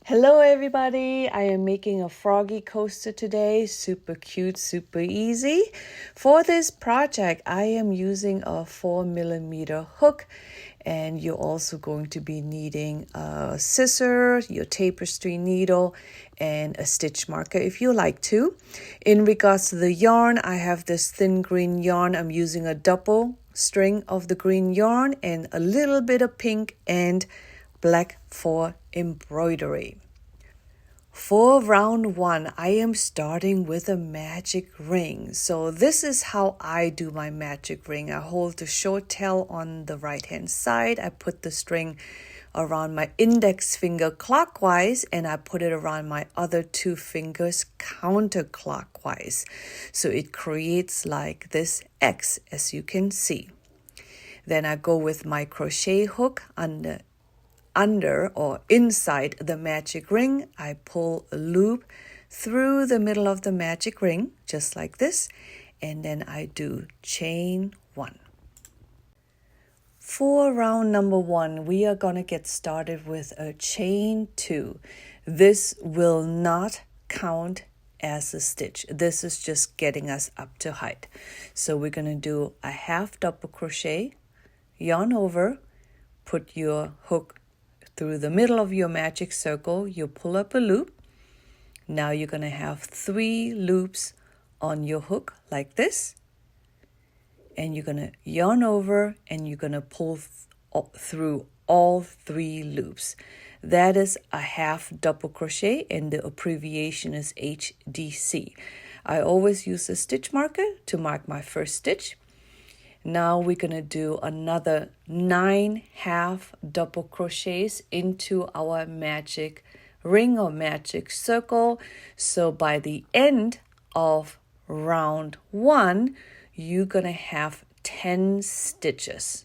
Hello everybody, I am making a froggy coaster today, super cute, super easy. For this project, I am using a 4mm hook, and you're also going to be needing a scissor, your tapestry needle, and a stitch marker if you like to. In regards to the yarn, I have this thin green yarn. I'm using a double string of the green yarn and a little bit of pink and black for embroidery. For round 1, I am starting with a magic ring. So this is how I do my magic ring. I hold the short tail on the right hand side. I put the string around my index finger clockwise, and I put it around my other 2 fingers counterclockwise. So it creates like this X, as you can see. Then I go with my crochet hook under or inside the magic ring. I pull a loop through the middle of the magic ring, just like this, and then I do chain 1. For round number 1, we are going to get started with a chain 2. This will not count as a stitch. This is just getting us up to height. So we're going to do a half double crochet, yarn over, put your hook through the middle of your magic circle, you pull up a loop. Now you're going to have 3 loops on your hook like this. And you're going to yarn over and you're going to pull through all 3 loops. That is a half double crochet, and the abbreviation is HDC. I always use a stitch marker to mark my first stitch. Now we're going to do another 9 half double crochets into our magic ring or magic circle. So by the end of round 1, you're going to have 10 stitches.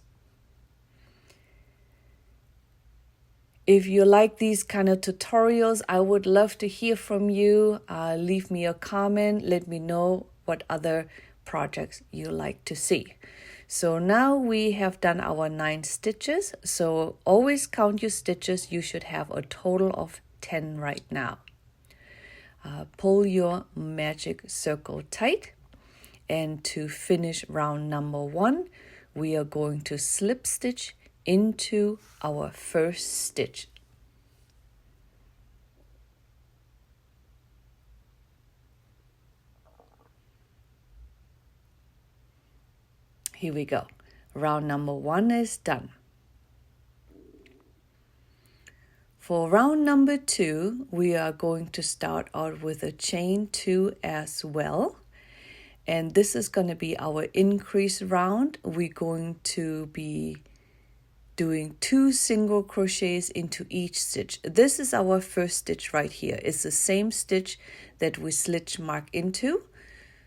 If you like these kind of tutorials, I would love to hear from you. Leave me a comment. Let me know what other projects you like to see. So now we have done our 9 stitches. So always count your stitches. You should have a total of 10 right now. Pull your magic circle tight. And to finish round number 1, we are going to slip stitch into our first stitch. Here we go. Round number 1 is done. For round number 2, we are going to start out with a chain 2 as well. And this is going to be our increase round. We're going to be doing 2 single crochets into each stitch. This is our first stitch right here. It's the same stitch that we stitch mark into.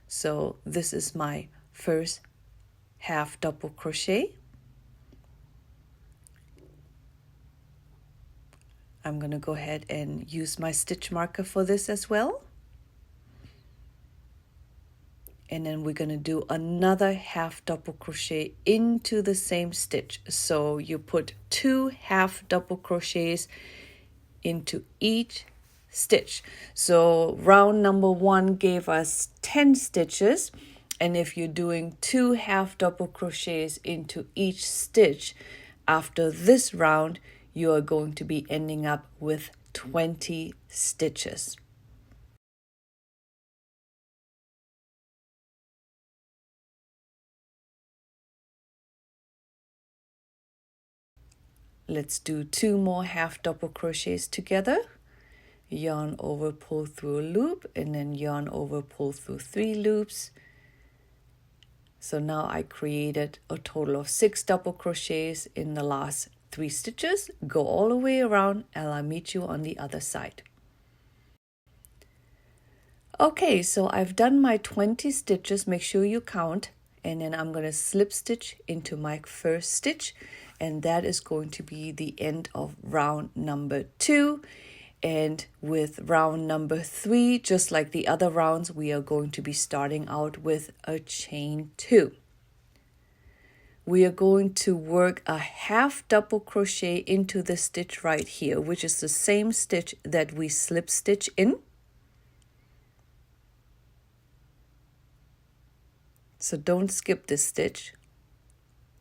So this is my first half double crochet. I'm going to go ahead and use my stitch marker for this as well. And then we're going to do another half double crochet into the same stitch. So you put 2 half double crochets into each stitch. So round number 1 gave us 10 stitches. And if you're doing 2 half double crochets into each stitch, after this round, you are going to be ending up with 20 stitches. Let's do 2 more half double crochets together. Yarn over, pull through a loop, and then yarn over, pull through 3 loops. So now I created a total of 6 double crochets in the last 3 stitches. Go all the way around and I'll meet you on the other side. Okay, so I've done my 20 stitches. Make sure you count. And then I'm going to slip stitch into my first stitch. And that is going to be the end of round number 2. And with round number 3, just like the other rounds, we are going to be starting out with a chain 2. we are going to work a half double crochet into the stitch right here, which is the same stitch that we slip stitch in. So don't skip this stitch.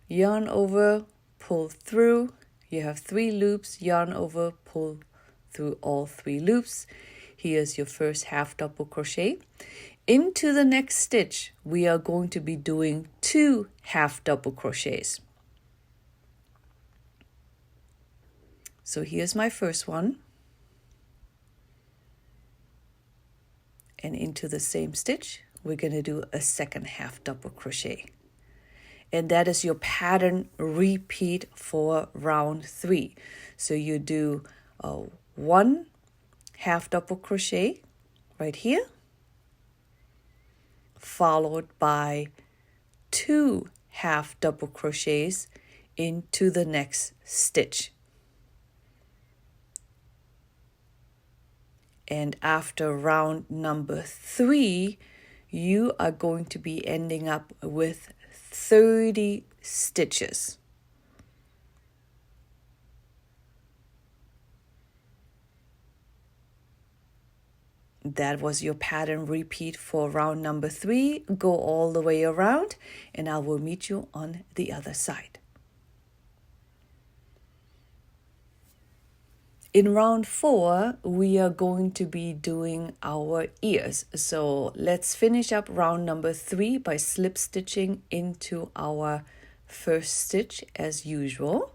Yarn over, pull through. You have 3 loops, yarn over, pull through all 3 loops. Here's your first half double crochet. Into the next stitch, we are going to be doing 2 half double crochets. So here's my first one. And into the same stitch, we're going to do a second half double crochet. And that is your pattern repeat for round 3. So you do 1 half double crochet right here, followed by 2 half double crochets into the next stitch. And after round number 3, you are going to be ending up with 30 stitches. That was your pattern repeat for round number 3. Go all the way around and I will meet you on the other side. In round 4, we are going to be doing our ears. So let's finish up round number 3 by slip stitching into our first stitch as usual.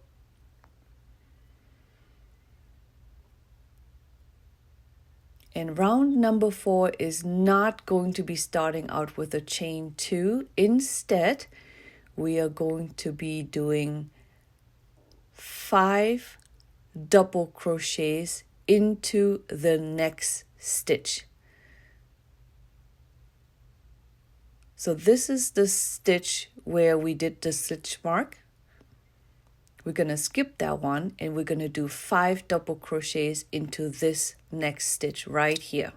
And round number 4 is not going to be starting out with a chain 2. Instead, we are going to be doing 5 double crochets into the next stitch. So this is the stitch where we did the stitch mark. We're going to skip that one and we're going to do 5 double crochets into this next stitch right here.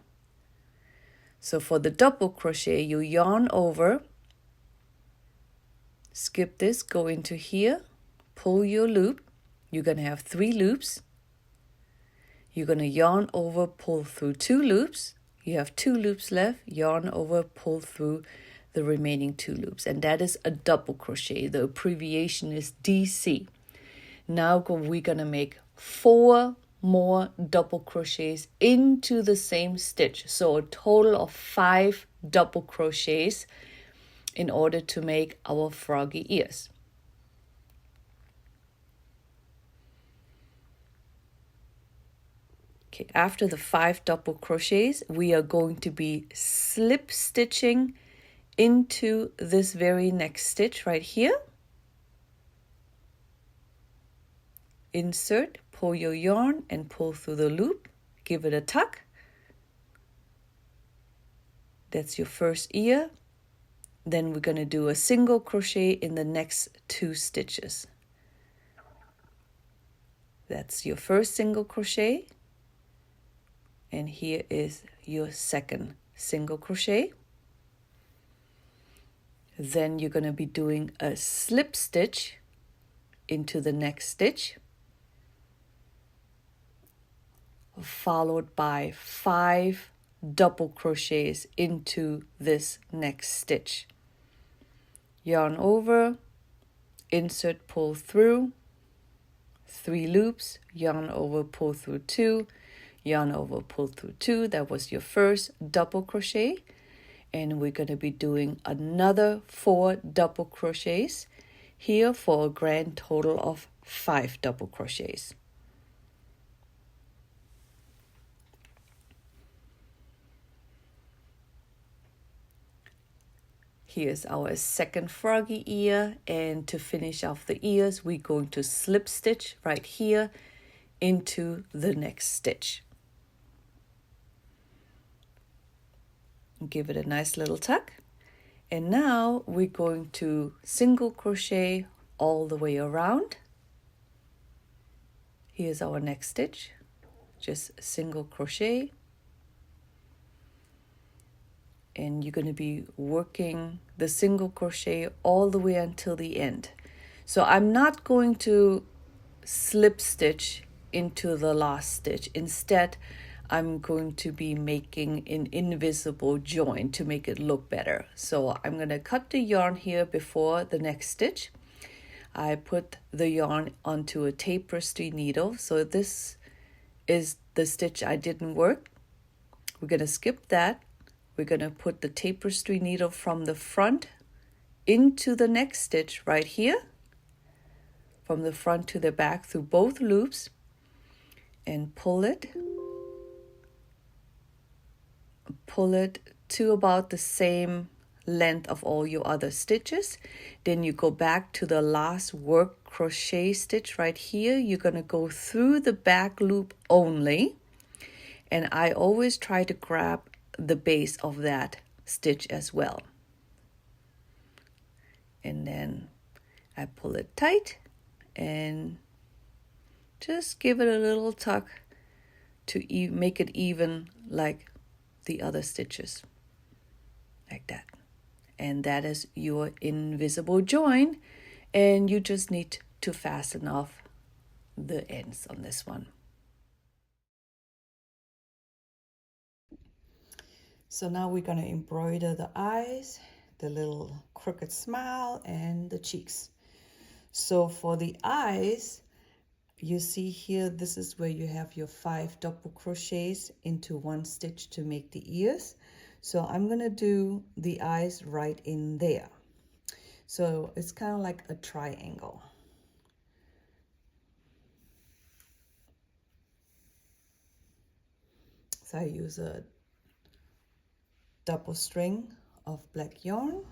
So for the double crochet, you yarn over, skip this, go into here, pull your loop. You're going to have 3 loops. You're going to yarn over, pull through 2 loops. You have 2 loops left, yarn over, pull through the remaining 2 loops. And that is a double crochet. The abbreviation is DC. Now we're going to make 4 more double crochets into the same stitch. So a total of 5 double crochets in order to make our froggy ears. Okay, after the 5 double crochets, we are going to be slip stitching into this very next stitch right here. Insert, pull your yarn and pull through the loop, give it a tuck. That's your first ear. Then we're going to do a single crochet in the next 2 stitches. That's your first single crochet. And here is your second single crochet. Then you're going to be doing a slip stitch into the next stitch, followed by 5 double crochets into this next stitch. Yarn over, insert, pull through, 3 loops, yarn over, pull through 2, yarn over, pull through 2. That was your first double crochet. And we're going to be doing another 4 double crochets here for a grand total of 5 double crochets. Here's our second froggy ear, and to finish off the ears, we're going to slip stitch right here into the next stitch. Give it a nice little tuck. And now we're going to single crochet all the way around. Here's our next stitch, just a single crochet. And you're going to be working the single crochet all the way until the end. So I'm not going to slip stitch into the last stitch. Instead, I'm going to be making an invisible join to make it look better. So I'm going to cut the yarn here before the next stitch. I put the yarn onto a tapestry needle. So this is the stitch I didn't work. We're going to skip that. We're going to put the tapestry needle from the front into the next stitch right here, from the front to the back through both loops, and pull it to about the same length of all your other stitches. Then you go back to the last work crochet stitch right here. You're going to go through the back loop only, and I always try to grab the base of that stitch as well. And then I pull it tight and just give it a little tuck to make it even like the other stitches, like that. And that is your invisible join, and you just need to fasten off the ends on this one. So now we're going to embroider the eyes, the little crooked smile, and the cheeks. So for the eyes, you see here, this is where you have your 5 double crochets into one stitch to make the ears. So I'm going to do the eyes right in there. So it's kind of like a triangle. So I use a double string of black yarn.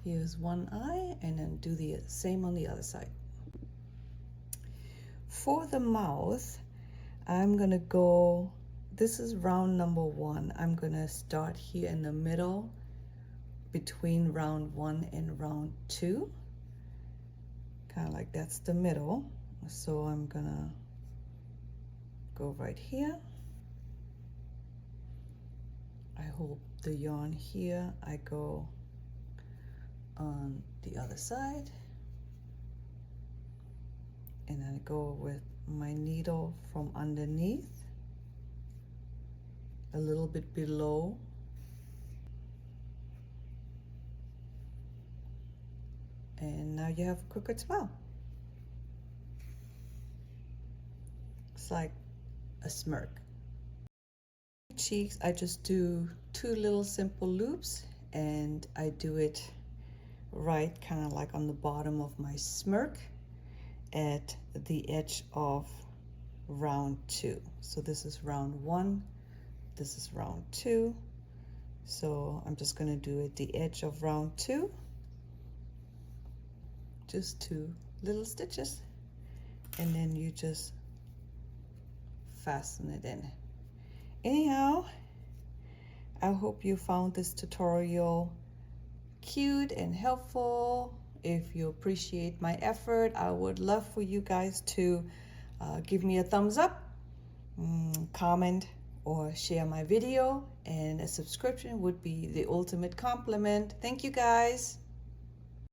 Here's one eye, and then do the same on the other side. For the mouth, I'm gonna go, this is round number 1. I'm gonna start here in the middle between round 1 and round 2. Kind of like that's the middle. So I'm gonna go right here. I hold the yarn here. I go on the other side, and I go with my needle from underneath, a little bit below, and now you have a crooked smile. It's like a smirk. Cheeks, I just do 2 little simple loops, and I do it right kind of like on the bottom of my smirk at the edge of round 2. So this is round 1, this is round 2. So I'm just going to do at the edge of round 2, just 2 little stitches, and then you just fasten it in. Anyhow, I hope you found this tutorial cute and helpful. If you appreciate my effort, I would love for you guys to give me a thumbs up, comment, or share my video, and a subscription would be the ultimate compliment. Thank you guys.